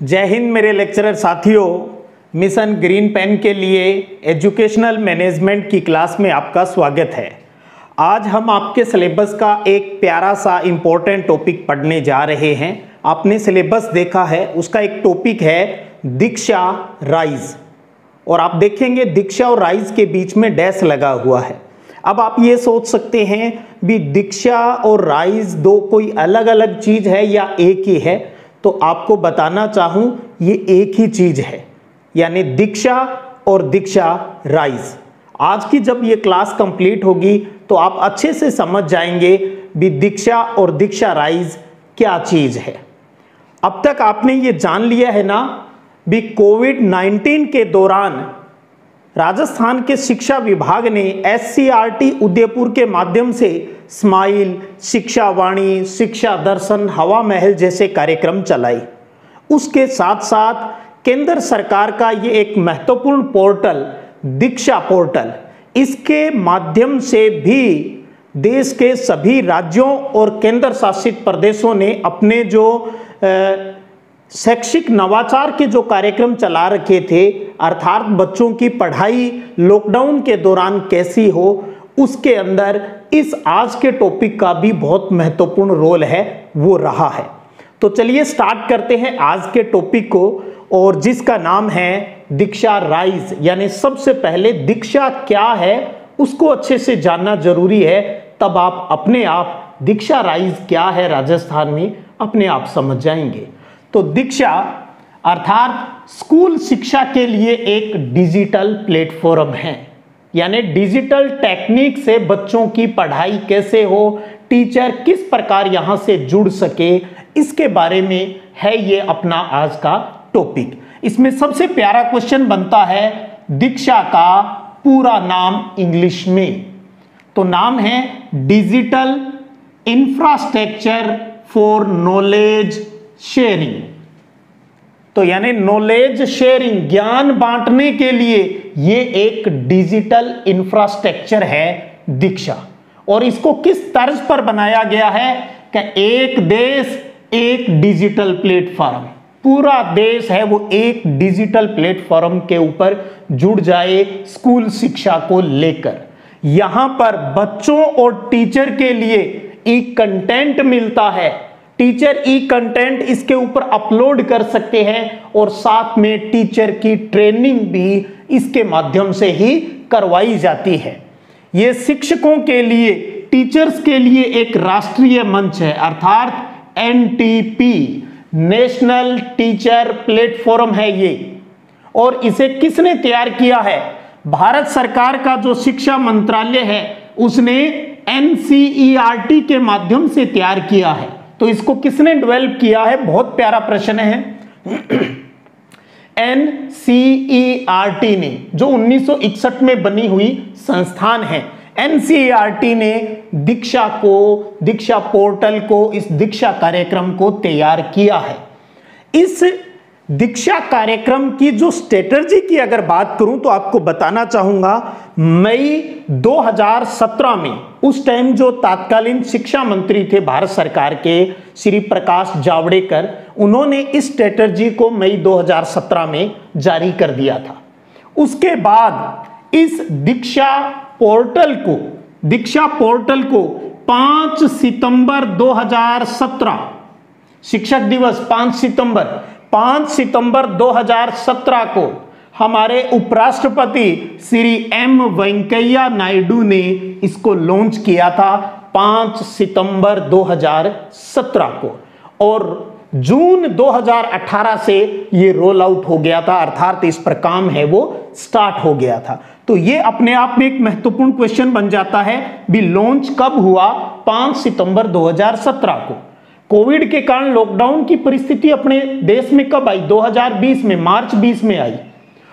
जय हिंद मेरे लेक्चरर साथियों। मिशन ग्रीन पेन के लिए एजुकेशनल मैनेजमेंट की क्लास में आपका स्वागत है। आज हम आपके सिलेबस का एक प्यारा सा इम्पोर्टेंट टॉपिक पढ़ने जा रहे हैं। आपने सिलेबस देखा है, उसका एक टॉपिक है दीक्षा राइज, और आप देखेंगे दीक्षा और राइज के बीच में डैश लगा हुआ है। अब आप ये सोच सकते हैं भी दीक्षा और राइज दो कोई अलग अलग चीज है या एक ही है, तो आपको बताना चाहूं ये एक ही चीज है, यानी दीक्षा और दीक्षा राइज। आज की जब ये क्लास कंप्लीट होगी तो आप अच्छे से समझ जाएंगे भी दीक्षा और दीक्षा राइज क्या चीज है। अब तक आपने ये जान लिया है ना भी कोविड-19 के दौरान राजस्थान के शिक्षा विभाग ने SCRT उदयपुर के माध्यम से स्माइल, शिक्षा वाणी, शिक्षा दर्शन, हवा महल जैसे कार्यक्रम चलाए। उसके साथ साथ केंद्र सरकार का ये एक महत्वपूर्ण पोर्टल दीक्षा पोर्टल, इसके माध्यम से भी देश के सभी राज्यों और केंद्र शासित प्रदेशों ने अपने जो शैक्षिक नवाचार के जो कार्यक्रम चला रखे थे, अर्थात बच्चों की पढ़ाई लॉकडाउन के दौरान कैसी हो, उसके अंदर इस आज के टॉपिक का भी बहुत महत्वपूर्ण रोल है, वो रहा है। तो चलिए स्टार्ट करते हैं आज के टॉपिक को, और जिसका नाम है दीक्षा राइज। यानी सबसे पहले दीक्षा क्या है उसको अच्छे से जानना जरूरी है, तब आप अपने आप दीक्षा राइज क्या है राजस्थान में अपने आप समझ जाएंगे। तो दीक्षा अर्थात स्कूल शिक्षा के लिए एक डिजिटल प्लेटफॉर्म है, यानी डिजिटल टेक्निक से बच्चों की पढ़ाई कैसे हो, टीचर किस प्रकार यहां से जुड़ सके, इसके बारे में है ये अपना आज का टॉपिक। इसमें सबसे प्यारा क्वेश्चन बनता है दीक्षा का पूरा नाम इंग्लिश में, तो नाम है digital infrastructure for knowledge sharing. तो यानी नॉलेज शेयरिंग, ज्ञान बांटने के लिए ये एक डिजिटल इंफ्रास्ट्रक्चर है दीक्षा। और इसको किस तर्ज पर बनाया गया है कि एक देश एक डिजिटल प्लेटफॉर्म, पूरा देश है वो एक डिजिटल प्लेटफॉर्म के ऊपर जुड़ जाए स्कूल शिक्षा को लेकर। यहां पर बच्चों और टीचर के लिए ई कंटेंट मिलता है, टीचर ई कंटेंट इसके ऊपर अपलोड कर सकते हैं, और साथ में टीचर की ट्रेनिंग भी इसके माध्यम से ही करवाई जाती है। यह शिक्षकों के लिए, टीचर्स के लिए एक राष्ट्रीय मंच है, अर्थात NTP नेशनल टीचर प्लेटफॉर्म है ये। और इसे किसने तैयार किया है? भारत सरकार का जो शिक्षा मंत्रालय है उसने NCERT के माध्यम से तैयार किया है। तो इसको किसने डेवलप किया है? बहुत प्यारा प्रश्न है। NCERT ने, जो 1961 में बनी हुई संस्थान है, NCERT ने दीक्षा को, दीक्षा पोर्टल को, इस दीक्षा कार्यक्रम को तैयार किया है। इस दीक्षा कार्यक्रम की जो स्ट्रेटजी की अगर बात करूं तो आपको बताना चाहूंगा, मई 2017 में उस टाइम जो तत्कालीन शिक्षा मंत्री थे भारत सरकार के श्री प्रकाश जावड़ेकर, उन्होंने इस स्ट्रेटजी को मई 2017 में जारी कर दिया था। उसके बाद इस दीक्षा पोर्टल को 5 सितंबर 2017 शिक्षक दिवस 5 सितंबर 2017 को हमारे उपराष्ट्रपति श्री M वेंकैया नायडू ने इसको लॉन्च किया था 5 सितंबर 2017 को, और जून 2018 से ये रोल आउट हो गया था, अर्थात इस पर काम है वो स्टार्ट हो गया था। तो ये अपने आप में एक महत्वपूर्ण क्वेश्चन बन जाता है भी लॉन्च कब हुआ? 5 सितंबर 2017 को। कोविड के कारण लॉकडाउन की परिस्थिति अपने देश में कब आई? 2020 में, मार्च 20 में आई।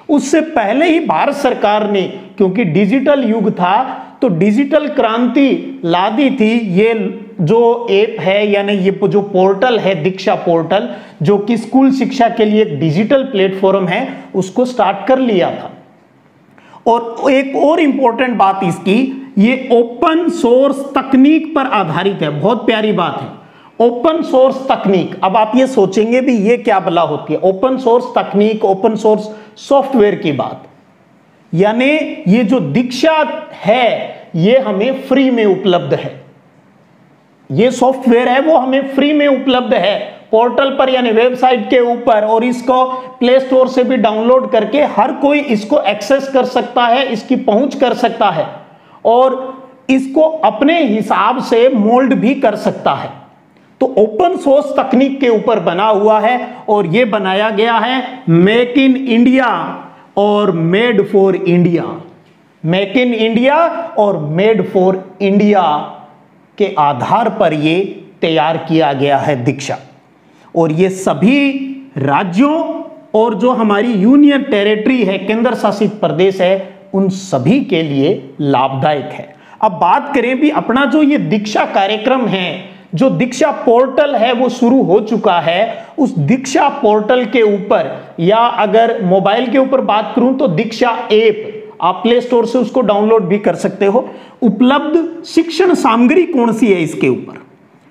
उससे पहले ही भारत सरकार ने, क्योंकि डिजिटल युग था, तो डिजिटल क्रांति ला दी थी। ये जो ऐप है, यानी ये जो पोर्टल है दीक्षा पोर्टल, जो कि स्कूल शिक्षा के लिए एक डिजिटल प्लेटफॉर्म है, उसको स्टार्ट कर लिया था। और एक और इंपॉर्टेंट बात इसकी, ये ओपन सोर्स तकनीक पर आधारित है। बहुत प्यारी बात है, ओपन सोर्स तकनीक। अब आप ये सोचेंगे भी ये क्या भला होती है, ओपन सोर्स तकनीक, ओपन सोर्स सॉफ्टवेयर की बात, यानी ये जो दीक्षा है ये हमें फ्री में उपलब्ध है, ये सॉफ्टवेयर है वो हमें फ्री में उपलब्ध है पोर्टल पर यानी वेबसाइट के ऊपर, और इसको प्ले स्टोर से भी डाउनलोड करके हर कोई इसको एक्सेस कर सकता है, इसकी पहुंच कर सकता है और इसको अपने हिसाब से मोल्ड भी कर सकता है। तो ओपन सोर्स तकनीक के ऊपर बना हुआ है और यह बनाया गया है मेक इन इंडिया और made for India, make in India और मेड फॉर इंडिया के आधार पर यह तैयार किया गया है दीक्षा। और ये सभी राज्यों और जो हमारी यूनियन टेरिटरी है, केंद्र शासित प्रदेश है, उन सभी के लिए लाभदायक है। अब बात करें भी अपना जो ये दीक्षा कार्यक्रम है, जो दीक्षा पोर्टल है वो शुरू हो चुका है। उस दीक्षा पोर्टल के ऊपर या अगर मोबाइल के ऊपर बात करूं तो दीक्षा ऐप आप प्ले स्टोर से उसको डाउनलोड भी कर सकते हो। उपलब्ध शिक्षण सामग्री कौन सी है इसके ऊपर,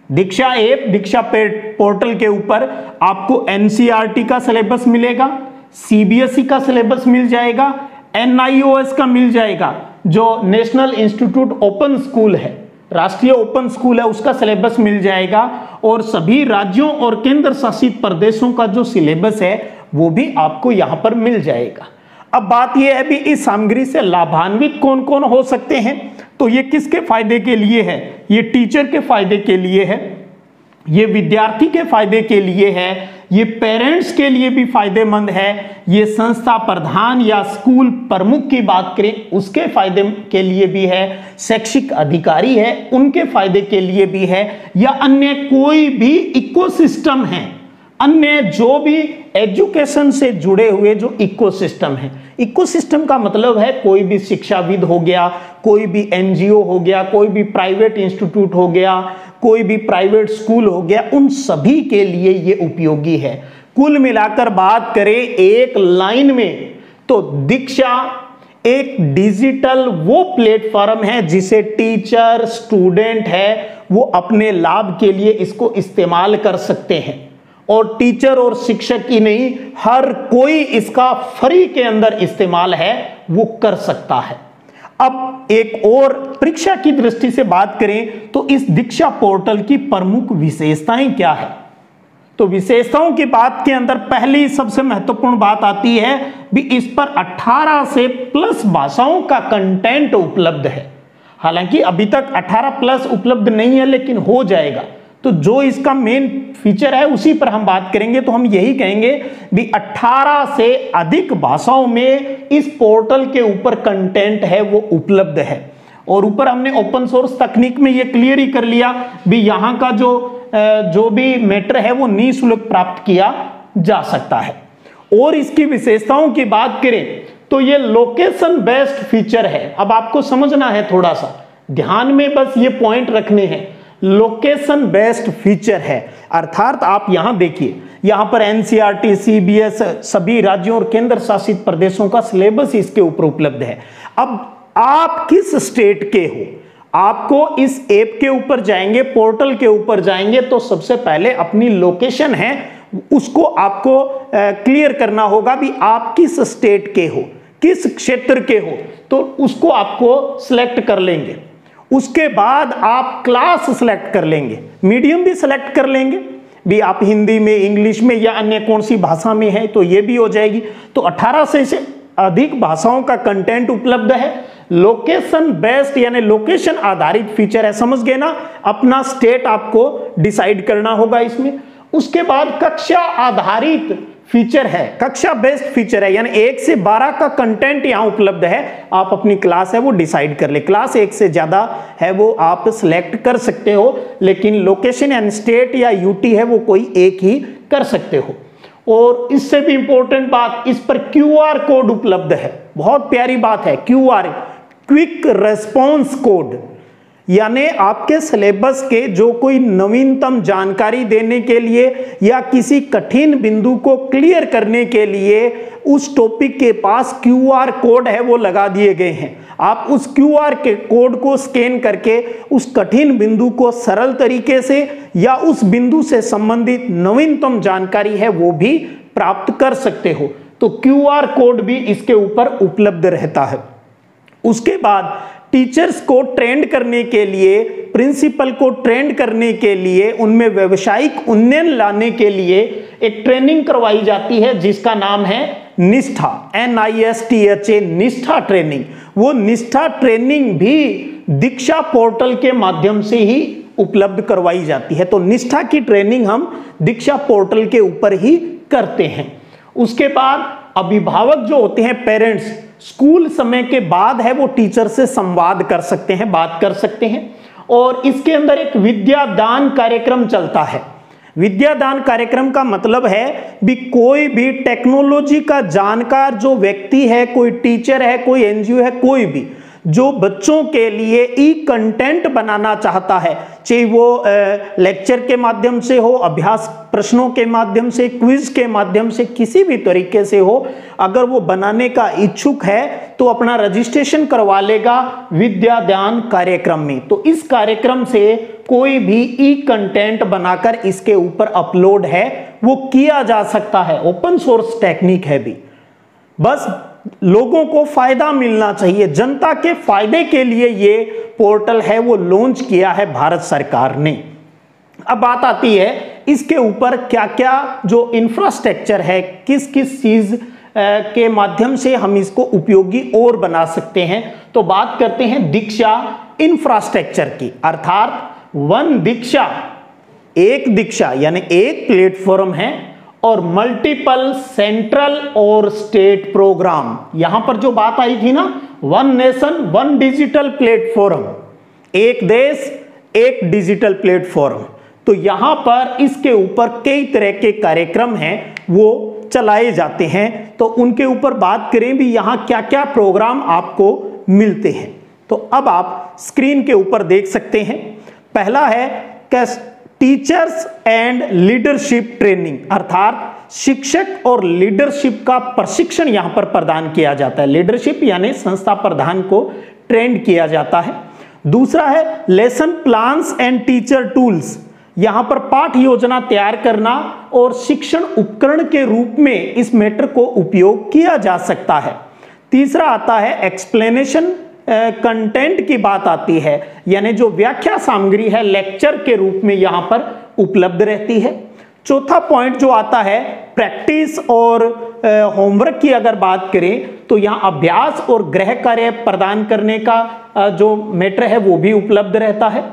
दीक्षा ऐप, दीक्षा पोर्टल के ऊपर आपको एनसीईआरटी का सिलेबस मिलेगा, सीबीएसई का सिलेबस मिल जाएगा, एनआईओएस का मिल जाएगा, जो नेशनल इंस्टीट्यूट ओपन स्कूल है, राष्ट्रीय ओपन स्कूल है, उसका सिलेबस मिल जाएगा, और सभी राज्यों और केंद्र शासित प्रदेशों का जो सिलेबस है वो भी आपको यहां पर मिल जाएगा। अब बात यह है भी इस सामग्री से लाभान्वित कौन कौन हो सकते हैं, तो ये किसके फायदे के लिए है, ये टीचर के फायदे के लिए है, ये विद्यार्थी के फायदे के लिए है, ये पेरेंट्स के लिए भी फायदेमंद है, ये संस्था प्रधान या स्कूल प्रमुख की बात करें उसके फायदे के लिए भी है, शैक्षिक अधिकारी है उनके फायदे के लिए भी है, या अन्य कोई भी इकोसिस्टम है, अन्य जो भी एजुकेशन से जुड़े हुए जो इकोसिस्टम है। इकोसिस्टम का मतलब है कोई भी शिक्षाविद हो गया, कोई भी एनजीओ हो गया, कोई भी प्राइवेट इंस्टीट्यूट हो गया, कोई भी प्राइवेट स्कूल हो गया, उन सभी के लिए ये उपयोगी है। कुल मिलाकर बात करें एक लाइन में तो दीक्षा एक डिजिटल वो प्लेटफॉर्म है जिसे टीचर, स्टूडेंट है वो अपने लाभ के लिए इसको इस्तेमाल कर सकते हैं, और टीचर और शिक्षक ही नहीं हर कोई इसका फ्री के अंदर इस्तेमाल है वो कर सकता है। अब एक और परीक्षा की दृष्टि से बात करें तो इस दीक्षा पोर्टल की प्रमुख विशेषताएं क्या है, तो विशेषताओं की बात के अंदर पहली सबसे महत्वपूर्ण बात आती है भी इस पर 18 से प्लस भाषाओं का कंटेंट उपलब्ध है। हालांकि अभी तक 18 प्लस उपलब्ध नहीं है लेकिन हो जाएगा, तो जो इसका मेन फीचर है उसी पर हम बात करेंगे। तो हम यही कहेंगे भी 18 से अधिक भाषाओं में इस पोर्टल के ऊपर कंटेंट है वो उपलब्ध है। और ऊपर हमने ओपन सोर्स तकनीक में ये क्लियर ही कर लिया भी यहाँ का जो भी मैटर है वो निःशुल्क प्राप्त किया जा सकता है। और इसकी विशेषताओं की बात करें तो ये लोकेशन बेस्ड फीचर है। अब आपको समझना है, थोड़ा सा ध्यान में बस ये पॉइंट रखने हैं, लोकेशन बेस्ड फीचर है, अर्थात आप यहां देखिए, यहां पर एनसीईआरटी, सीबीएस सभी राज्यों और केंद्र शासित प्रदेशों का सिलेबस इसके ऊपर उपलब्ध है। अब आप किस स्टेट के हो, आपको इस ऐप के ऊपर जाएंगे, पोर्टल के ऊपर जाएंगे तो सबसे पहले अपनी लोकेशन है उसको आपको क्लियर करना होगा भी आप किस स्टेट के हो, किस क्षेत्र के हो, तो उसको आपको सिलेक्ट कर लेंगे। उसके बाद आप क्लास सिलेक्ट कर लेंगे, मीडियम भी सिलेक्ट कर लेंगे भी आप हिंदी में, इंग्लिश में या अन्य कौन सी भाषा में है तो ये भी हो जाएगी। तो 18 से अधिक भाषाओं का कंटेंट उपलब्ध है। लोकेशन बेस्ड यानी लोकेशन आधारित फीचर है, समझ गए ना, अपना स्टेट आपको डिसाइड करना होगा इसमें। उसके बाद कक्षा आधारित फीचर है, कक्षा बेस्ड फीचर है, यानी 1 से 12 का कंटेंट यहां उपलब्ध है। आप अपनी क्लास है वो डिसाइड कर ले, क्लास 1 से ज्यादा है वो आप सिलेक्ट कर सकते हो, लेकिन लोकेशन यानी स्टेट या यूटी है वो कोई एक ही कर सकते हो। और इससे भी इंपॉर्टेंट बात, इस पर क्यूआर कोड उपलब्ध है, बहुत प्यारी बात है, क्यूआर क्विक रेस्पॉन्स कोड, यानी आपके सिलेबस के जो कोई नवीनतम जानकारी देने के लिए या किसी कठिन बिंदु को क्लियर करने के लिए उस टॉपिक के पास QR कोड है वो लगा दिए गए हैं। आप उस QR के कोड को स्कैन करके उस कठिन बिंदु को सरल तरीके से या उस बिंदु से संबंधित नवीनतम जानकारी है वो भी प्राप्त कर सकते हो। तो QR कोड भी इसके ऊपर उपलब्ध रहता है। उसके बाद टीचर्स को ट्रेंड करने के लिए, प्रिंसिपल को ट्रेंड करने के लिए, उनमें व्यवसायिक उन्नयन लाने के लिए एक ट्रेनिंग करवाई जाती है जिसका नाम है निष्ठा, NISTHA, निष्ठा ट्रेनिंग। वो निष्ठा ट्रेनिंग भी दीक्षा पोर्टल के माध्यम से ही उपलब्ध करवाई जाती है। तो निष्ठा की ट्रेनिंग हम दीक्षा पोर्टल के ऊपर ही करते हैं। उसके बाद अभिभावक जो होते हैं, पेरेंट्स, स्कूल समय के बाद है वो टीचर से संवाद कर सकते हैं, बात कर सकते हैं। और इसके अंदर एक विद्यादान कार्यक्रम चलता है। विद्यादान कार्यक्रम का मतलब है भी कोई भी टेक्नोलॉजी का जानकार जो व्यक्ति है, कोई टीचर है, कोई NGO है, कोई भी जो बच्चों के लिए कंटेंट बनाना चाहता है, चाहे वो लेक्चर के माध्यम से हो, अभ्यास प्रश्नों के माध्यम से, क्विज के माध्यम से, किसी भी तरीके से हो, अगर वो बनाने का इच्छुक है तो अपना रजिस्ट्रेशन करवा लेगा विद्यादान कार्यक्रम में। तो इस कार्यक्रम से कोई भी कंटेंट बनाकर इसके ऊपर अपलोड है वो किया जा सकता है। ओपन सोर्स टेक्निक है भी, बस लोगों को फायदा मिलना चाहिए, जनता के फायदे के लिए ये पोर्टल है वो लॉन्च किया है भारत सरकार ने। अब बात आती है इसके ऊपर क्या क्या जो इंफ्रास्ट्रक्चर है, किस किस चीज के माध्यम से हम इसको उपयोगी और बना सकते हैं। तो बात करते हैं दीक्षा इंफ्रास्ट्रक्चर की, अर्थात वन दीक्षा, एक दीक्षा यानी एक प्लेटफॉर्म है और मल्टीपल सेंट्रल और स्टेट प्रोग्राम। यहां पर जो बात आई थी ना, one nation one digital platform, एक देश एक डिजिटल प्लेटफॉर्म, तो यहां पर इसके ऊपर कई तरह के कार्यक्रम हैं वो चलाए जाते हैं। तो उनके ऊपर बात करें भी यहां क्या क्या प्रोग्राम आपको मिलते हैं। तो अब आप स्क्रीन के ऊपर देख सकते हैं, पहला है टीचर्स एंड लीडरशिप ट्रेनिंग, अर्थात शिक्षक और लीडरशिप का प्रशिक्षण यहां पर प्रदान किया जाता है। लीडरशिप यानी संस्था प्रधान को ट्रेंड किया जाता है। दूसरा है lesson plans and teacher tools, यहां पर पाठ योजना तैयार करना और शिक्षण उपकरण के रूप में इस मैटर को उपयोग किया जा सकता है। तीसरा आता है एक्सप्लेनेशन कंटेंट की बात आती है, यानी जो व्याख्या सामग्री है लेक्चर के रूप में यहां पर उपलब्ध रहती है। चौथा पॉइंट जो आता है प्रैक्टिस और होमवर्क की अगर बात करें तो यहां अभ्यास और गृह कार्य प्रदान करने का जो मैटर है वो भी उपलब्ध रहता है।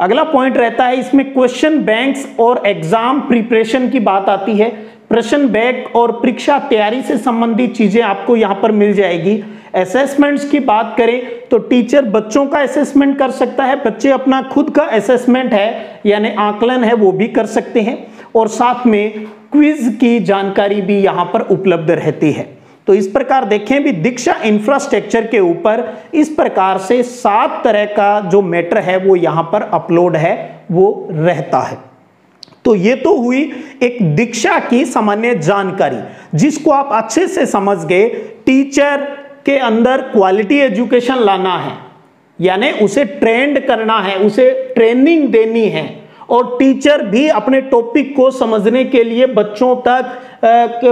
अगला पॉइंट रहता है इसमें क्वेश्चन बैंक्स और एग्जाम प्रिपरेशन की बात आती है। प्रश्न बैंक और परीक्षा तैयारी से संबंधित चीजें आपको यहां पर मिल जाएगी। असेसमेंट्स की बात करें तो टीचर बच्चों का असेसमेंट कर सकता है, बच्चे अपना खुद का असेसमेंट है यानी आकलन है वो भी कर सकते हैं, और साथ में क्विज की जानकारी भी यहां पर उपलब्ध रहती है। तो इस प्रकार देखें भी दीक्षा इंफ्रास्ट्रक्चर के ऊपर इस प्रकार से 7 तरह का जो मैटर है वो यहां पर अपलोड है वो रहता है। तो ये तो हुई एक दीक्षा की सामान्य जानकारी जिसको आप अच्छे से समझ गए। टीचर के अंदर क्वालिटी एजुकेशन लाना है, यानी उसे ट्रेंड करना है, उसे ट्रेनिंग देनी है, और टीचर भी अपने टॉपिक को समझने के लिए बच्चों तक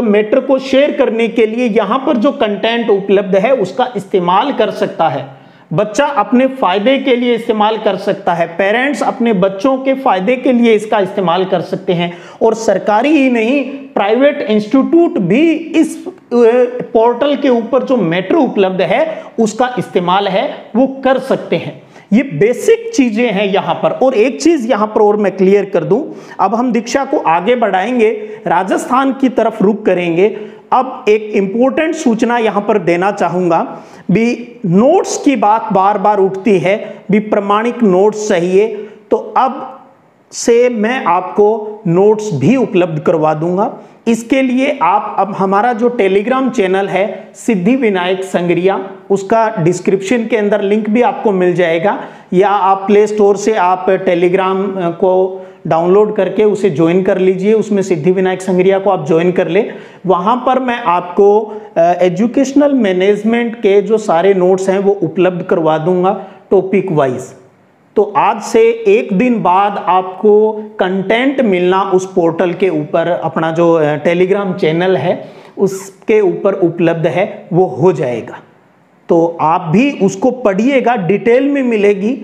मैटर को शेयर करने के लिए यहां पर जो कंटेंट उपलब्ध है उसका इस्तेमाल कर सकता है। बच्चा अपने फायदे के लिए इस्तेमाल कर सकता है, पेरेंट्स अपने बच्चों के फायदे के लिए इसका इस्तेमाल कर सकते हैं, और सरकारी ही नहीं प्राइवेट इंस्टीट्यूट भी इस पोर्टल के ऊपर जो मैटर उपलब्ध है उसका इस्तेमाल है वो कर सकते हैं। ये बेसिक चीजें हैं यहां पर। और एक चीज यहां पर और मैं क्लियर कर दूं, अब हम दीक्षा को आगे बढ़ाएंगे, राजस्थान की तरफ रुख करेंगे। अब एक इंपॉर्टेंट सूचना यहां पर देना चाहूंगा भी, नोट्स की बात बार बार उठती है भी प्रमाणिक नोट्स चाहिए, तो अब से मैं आपको नोट्स भी उपलब्ध करवा दूंगा। इसके लिए आप अब हमारा जो टेलीग्राम चैनल है सिद्धिविनायक संगरिया, उसका डिस्क्रिप्शन के अंदर लिंक भी आपको मिल जाएगा, या आप प्ले स्टोर से आप टेलीग्राम को डाउनलोड करके उसे ज्वाइन कर लीजिए। उसमें सिद्धिविनायक संगरिया को आप ज्वाइन कर ले। वहाँ पर मैं आपको एजुकेशनल मैनेजमेंट के जो सारे नोट्स हैं वो उपलब्ध करवा दूंगा टॉपिक वाइज। तो आज से एक दिन बाद आपको कंटेंट मिलना उस पोर्टल के ऊपर, अपना जो टेलीग्राम चैनल है उसके ऊपर उपलब्ध है, वो हो जाएगा। तो आप भी उसको पढ़िएगा, डिटेल में मिलेगी।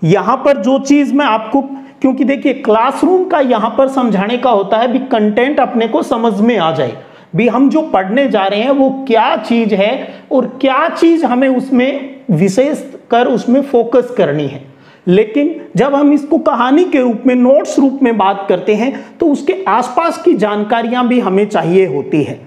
यहाँ पर जो चीज़ मैं आपको, क्योंकि देखिए क्लासरूम का यहाँ पर समझाने का होता है भी कंटेंट अपने को समझ में आ जाए, भी हम जो पढ़ने जा रहे हैं वो क्या चीज़ है और क्या चीज़ हमें उसमें विशेष कर उसमें फोकस करनी है। लेकिन जब हम इसको कहानी के रूप में, नोट्स रूप में बात करते हैं तो उसके आसपास की जानकारियां भी हमें चाहिए होती है।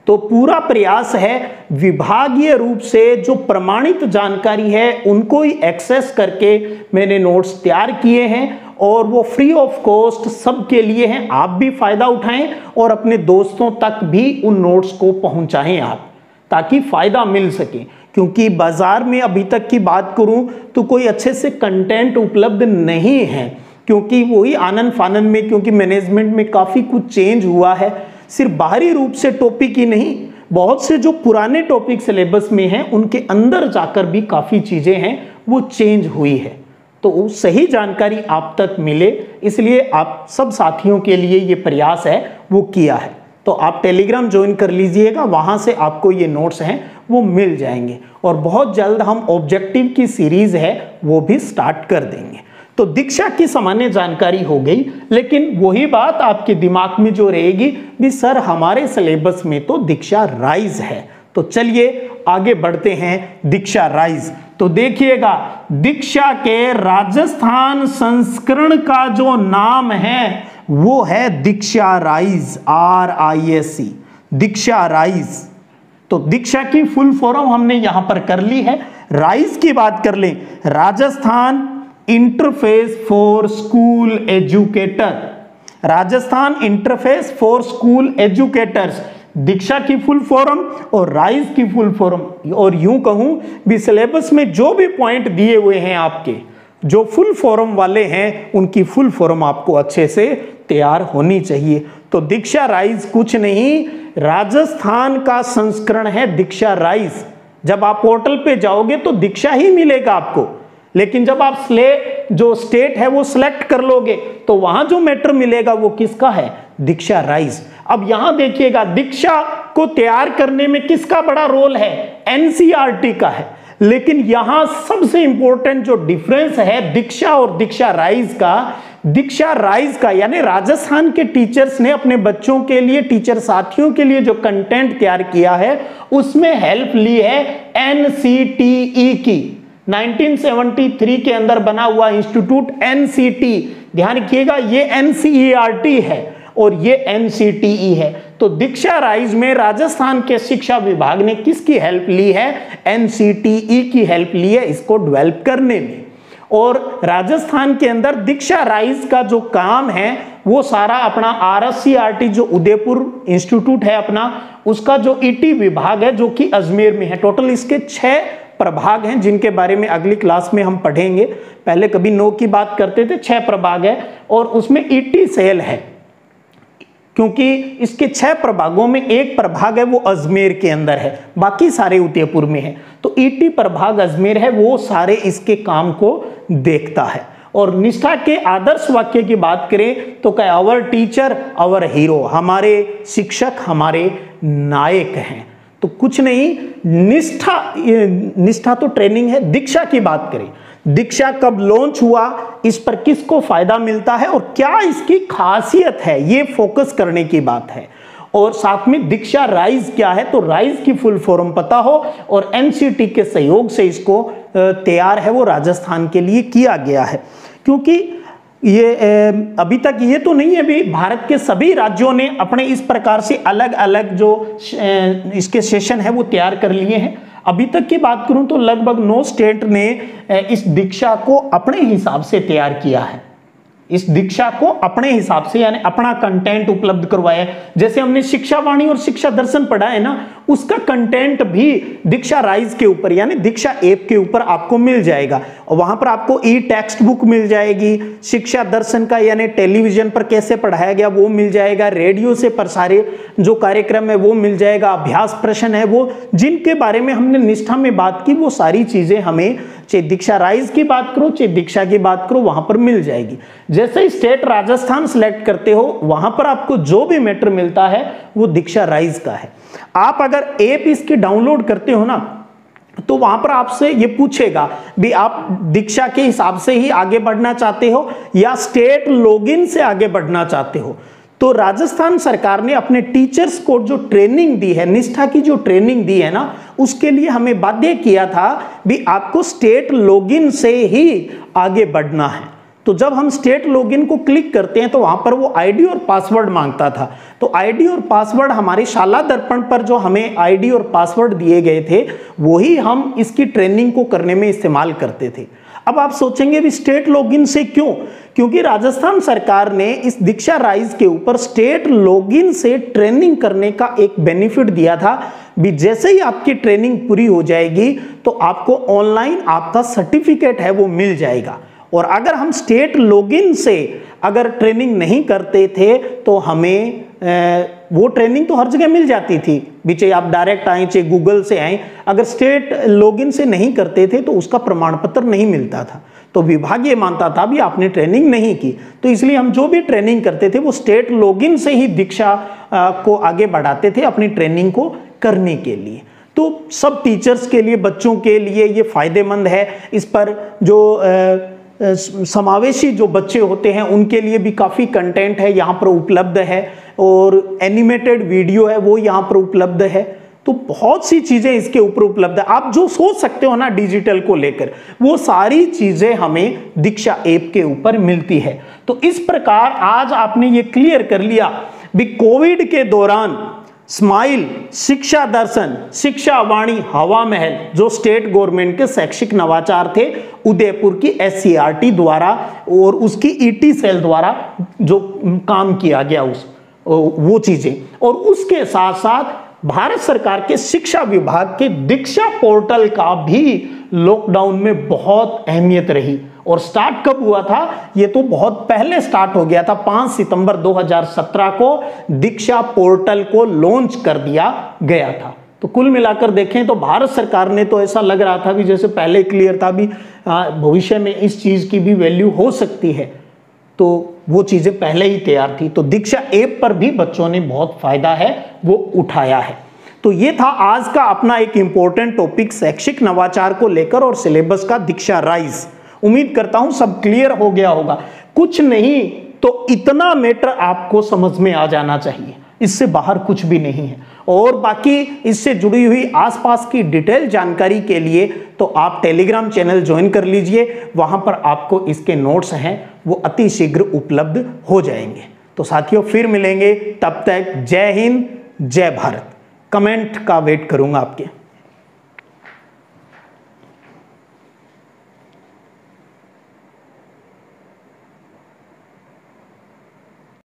तो पूरा प्रयास है विभागीय रूप से जो प्रमाणित जानकारी है उनको ही एक्सेस करके मैंने नोट्स तैयार किए हैं, और वो फ्री ऑफ कॉस्ट सबके लिए हैं। आप भी फायदा उठाएं और अपने दोस्तों तक भी उन नोट्स को पहुंचाएं आप, ताकि फायदा मिल सके। क्योंकि बाजार में अभी तक की बात करूं तो कोई अच्छे से कंटेंट उपलब्ध नहीं है, क्योंकि वही आनन फानन में, क्योंकि मैनेजमेंट में काफ़ी कुछ चेंज हुआ है। सिर्फ बाहरी रूप से टॉपिक ही नहीं, बहुत से जो पुराने टॉपिक सिलेबस में हैं उनके अंदर जाकर भी काफ़ी चीज़ें हैं वो चेंज हुई है। तो सही जानकारी आप तक मिले, इसलिए आप सब साथियों के लिए ये प्रयास है वो किया है। तो आप टेलीग्राम ज्वाइन कर लीजिएगा, वहाँ से आपको ये नोट्स हैं वो मिल जाएंगे। और बहुत जल्द हम ऑब्जेक्टिव की सीरीज़ है वो भी स्टार्ट कर देंगे। तो दीक्षा की सामान्य जानकारी हो गई, लेकिन वही बात आपके दिमाग में जो रहेगी भी सर हमारे सिलेबस में तो दीक्षा राइज है। तो चलिए आगे बढ़ते हैं। दीक्षा राइज, तो देखिएगा दीक्षा के राजस्थान संस्करण का जो नाम है वो है दीक्षा राइज, RISE, दीक्षा राइज। तो दीक्षा की फुल फॉर्म हमने यहां पर कर ली है। राइज की बात कर लें, Rajasthan interface for school educator, Rajasthan interface for school educators, Diksha की फुल फॉर्म और राइज की फुल फॉर्म। और यूं कहूं भी सिलेबस में जो भी पॉइंट दिए हुए हैं आपके, जो फुल फॉर्म वाले हैं उनकी फुल फॉर्म आपको अच्छे से तैयार होनी चाहिए। तो दीक्षा राइज कुछ नहीं, राजस्थान का संस्करण है दीक्षा राइज। जब आप पोर्टल पे जाओगे तो दीक्षा ही मिलेगा आपको, लेकिन जब आप जो स्टेट है वो सिलेक्ट कर लोगे तो वहां जो मैटर मिलेगा वो किसका है, दीक्षा राइज। अब यहां देखिएगा दीक्षा को तैयार करने में किसका बड़ा रोल है, NCERT का है। लेकिन यहां सबसे इंपॉर्टेंट जो डिफरेंस है दीक्षा और दीक्षा राइज का, दीक्षा राइज का यानी राजस्थान के टीचर्स ने अपने बच्चों के लिए, टीचर साथियों के लिए जो कंटेंट तैयार किया है उसमें हेल्प ली है NCTE की। 1973 के अंदर बना हुआ इंस्टीट्यूट NCT, ध्यान रखिएगा ये NCERT है और ये NCTE है। तो दीक्षा राइज में राजस्थान के शिक्षा विभाग ने किसकी हेल्प ली है, NCTE की हेल्प ली है इसको डेवलप करने में। और राजस्थान के अंदर दीक्षा राइज का जो काम है वो सारा अपना RSCRT जो उदयपुर इंस्टीट्यूट है अपना, उसका जो ET विभाग है जो कि अजमेर में है। टोटल इसके 6 प्रभाग हैं जिनके बारे में अगली क्लास में हम पढ़ेंगे। पहले कभी 9 की बात करते थे, 6 प्रभाग है और उसमें ET सेल है, क्योंकि इसके 6 प्रभागों में एक प्रभाग है वो अजमेर के अंदर है, बाकी सारे उदयपुर में है। तो ET प्रभाग अजमेर है, वो सारे इसके काम को देखता है। और निष्ठा के आदर्श वाक्य की बात करें तो क्या, अवर टीचर अवर हीरो, हमारे शिक्षक हमारे नायक हैं। तो कुछ नहीं, निष्ठा तो ट्रेनिंग है। दीक्षा की बात करें, दीक्षा कब लॉन्च हुआ, इस पर किसको फायदा मिलता है और क्या इसकी खासियत है, ये फोकस करने की बात है। और साथ में दीक्षा राइज क्या है, तो राइज की फुल फॉर्म पता हो और NCT के सहयोग से इसको तैयार है वो राजस्थान के लिए किया गया है। क्योंकि ये अभी तक ये तो नहीं है भी भारत के सभी राज्यों ने अपने इस प्रकार से अलग अलग जो इसके सेशन है वो तैयार कर लिए हैं। अभी तक की बात करूं तो लगभग 9 स्टेट ने इस दीक्षा को अपने हिसाब से तैयार किया है। इस दीक्षा को अपने हिसाब से यानी अपना कंटेंट उपलब्ध करवाया है। जैसे हमने शिक्षा वाणी और शिक्षा दर्शन पढ़ा है ना, उसका कंटेंट भी दीक्षा राइज के ऊपर यानी दीक्षा ऐप के ऊपर आपको मिल जाएगा और वहां पर आपको ई टेक्स्ट बुक मिल जाएगी। शिक्षा दर्शन का यानी टेलीविजन पर कैसे पढ़ाया गया वो मिल जाएगा, रेडियो से प्रसारित जो कार्यक्रम है वो मिल जाएगा, अभ्यास प्रश्न है वो जिनके बारे में हमने निष्ठा में बात की वो सारी चीजें हमें चाहे दीक्षा राइज की बात करो चाहे दीक्षा की बात करो वहां पर मिल जाएगी। जैसे ही स्टेट राजस्थान सिलेक्ट करते हो वहां पर आपको जो भी मैटर मिलता है वो दीक्षा राइज का है। आप अगर ऐप इसकी डाउनलोड करते हो ना तो वहां पर आपसे ये पूछेगा भी आप दीक्षा के हिसाब से ही आगे बढ़ना चाहते हो या स्टेट लॉगिन से आगे बढ़ना चाहते हो। तो राजस्थान सरकार ने अपने टीचर्स को जो ट्रेनिंग दी है, निष्ठा की जो ट्रेनिंग दी है ना, उसके लिए हमें बाध्य किया था भी आपको स्टेट लॉगिन से ही आगे बढ़ना है। तो जब हम स्टेट लॉगिन को क्लिक करते हैं तो वहां पर वो आईडी और पासवर्ड मांगता था। तो आईडी और पासवर्ड हमारे शाला दर्पण पर जो हमें आईडी और पासवर्ड दिए गए थे वही हम इसकी ट्रेनिंग को करने में इस्तेमाल करते थे। अब आप सोचेंगे भी स्टेट लॉगिन से क्यों? क्योंकि राजस्थान सरकार ने इस दीक्षा राइज के ऊपर स्टेट लॉगिन से ट्रेनिंग करने का एक बेनिफिट दिया था भी जैसे ही आपकी ट्रेनिंग पूरी हो जाएगी तो आपको ऑनलाइन आपका सर्टिफिकेट है वो मिल जाएगा। और अगर हम स्टेट लॉगिन से अगर ट्रेनिंग नहीं करते थे तो हमें वो ट्रेनिंग तो हर जगह मिल जाती थी भी, चाहे आप डायरेक्ट आए चाहे गूगल से आए, अगर स्टेट लॉगिन से नहीं करते थे तो उसका प्रमाण पत्र नहीं मिलता था। तो विभाग ये मानता था भी आपने ट्रेनिंग नहीं की। तो इसलिए हम जो भी ट्रेनिंग करते थे वो स्टेट लॉगिन से ही दीक्षा को आगे बढ़ाते थे अपनी ट्रेनिंग को करने के लिए। तो सब टीचर्स के लिए, बच्चों के लिए ये फायदेमंद है। इस पर जो समावेशी जो बच्चे होते हैं उनके लिए भी काफ़ी कंटेंट है यहाँ पर उपलब्ध है और एनिमेटेड वीडियो है वो यहाँ पर उपलब्ध है। तो बहुत सी चीज़ें इसके ऊपर उपलब्ध है। आप जो सोच सकते हो ना डिजिटल को लेकर वो सारी चीज़ें हमें दीक्षा ऐप के ऊपर मिलती है। तो इस प्रकार आज आपने ये क्लियर कर लिया भी कोविड के दौरान स्माइल, शिक्षा दर्शन, शिक्षा वाणी, हवा महल जो स्टेट गवर्नमेंट के शैक्षिक नवाचार थे उदयपुर की SCERT द्वारा और उसकी ET सेल द्वारा जो काम किया गया वो चीजें, और उसके साथ साथ भारत सरकार के शिक्षा विभाग के दीक्षा पोर्टल का भी लॉकडाउन में बहुत अहमियत रही। और स्टार्ट कब हुआ था? ये तो बहुत पहले स्टार्ट हो गया था। 5 सितंबर 2017 को दीक्षा पोर्टल को लॉन्च कर दिया गया था। तो कुल मिलाकर देखें तो भारत सरकार ने तो ऐसा लग रहा था भी जैसे पहले क्लियर था भी भविष्य में इस चीज की भी वैल्यू हो सकती है, तो वो चीजें पहले ही तैयार थी। तो दीक्षा ऐप पर भी बच्चों ने बहुत फायदा है वो उठाया है। तो ये था आज का अपना एक इंपॉर्टेंट टॉपिक शैक्षिक नवाचार को लेकर और सिलेबस का दीक्षा राइज। उम्मीद करता हूं सब क्लियर हो गया होगा। कुछ नहीं तो इतना मैटर आपको समझ में आ जाना चाहिए, इससे बाहर कुछ भी नहीं है। और बाकी इससे जुड़ी हुई आसपास की डिटेल जानकारी के लिए तो आप टेलीग्राम चैनल ज्वाइन कर लीजिए, वहां पर आपको इसके नोट्स हैं वो अति शीघ्र उपलब्ध हो जाएंगे। तो साथियों फिर मिलेंगे, तब तक जय हिंद जय भारत। कमेंट का वेट करूंगा आपके।